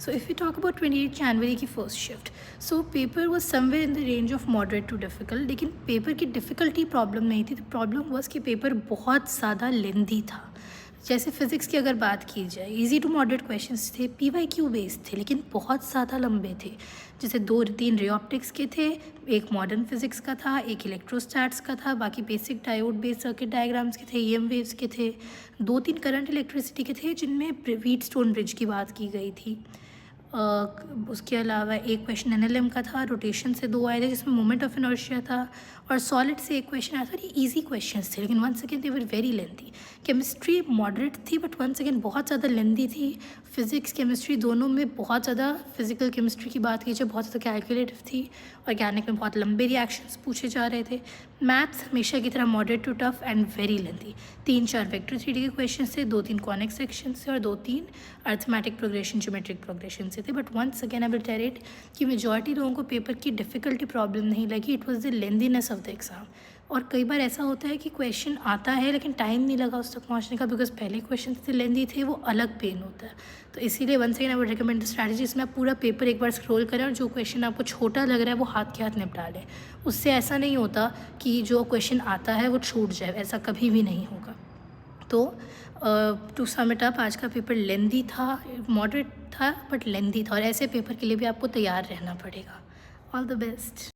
So if we talk about 28 January की first shift, so paper was somewhere in the range of moderate too difficult, लेकिन paper की difficulty problem नहीं थी। The problem was कि paper बहुत ज़्यादा लेंदी था। जैसे फ़िज़िक्स की अगर बात की जाए, इजी टू मॉडरेट क्वेश्चंस थे, PYQ बेस्ड थे, लेकिन बहुत ज़्यादा लंबे थे। जैसे 2-3 रे ऑप्टिक्स के थे, एक मॉडर्न फिज़िक्स का था, एक इलेक्ट्रोस्टैट्स का था, बाकी basic diode based circuit diagrams के थे, EM वेव्स के थे, 2-3 करंट इलेक्ट्रिसिटी के थे, जिनमें व्हीटस्टोन ब्रिज की बात की गई थी। उसके अलावा एक क्वेश्चन NLM का था, रोटेशन से 2 आए थे जिसमें मोमेंट ऑफ इनर्शिया था, और सॉलिड से एक क्वेश्चन आया था। ये ईजी क्वेश्चंस थे, लेकिन once again they were very lengthy. Chemistry moderate थी, बट वंस अगेन बहुत ज़्यादा लेंथी थी। फिज़िक्स केमिस्ट्री दोनों में बहुत ज़्यादा, फिजिकल केमिस्ट्री की बात की जाए बहुत ज़्यादा कैलकुलेटिव थी, ऑर्गेनिक में बहुत लंबे रिएक्शंस पूछे जा रहे थे। मैथ्स हमेशा की तरह moderate to tough and very lengthy. 3-4 vector 3D के क्वेश्चन थे, 2-3 कॉनिक सेक्शन से, और 2-3 अर्थमेटिक प्रोग्रेशन, ज्योमेट्रिक प्रोग्रेशन से थे। But once again I will tell कि मेजॉरिटी लोगों को पेपर की डिफ़िकल्टी प्रॉब्लम नहीं लगी, it was the lengthiness of the exam. और कई बार ऐसा होता है कि क्वेश्चन आता है लेकिन टाइम नहीं लगा उस तक पहुंचने का, बिकॉज पहले क्वेश्चन इतने लेंदी थे, वो अलग पेन होता है। तो इसीलिए once again I would recommend the strategy, इसमें आप पूरा पेपर एक बार स्क्रॉल करें और जो क्वेश्चन आपको छोटा लग रहा है वो हाथ के हाथ निपटा लें। उससे ऐसा नहीं होता कि जो क्वेश्चन आता है वो छूट जाए, ऐसा कभी भी नहीं होगा। तो टू सम इट अप, आज का पेपर लेंदी था, मॉडरेट था बट लेंदी था, और ऐसे पेपर के लिए भी आपको तैयार रहना पड़ेगा। All the best.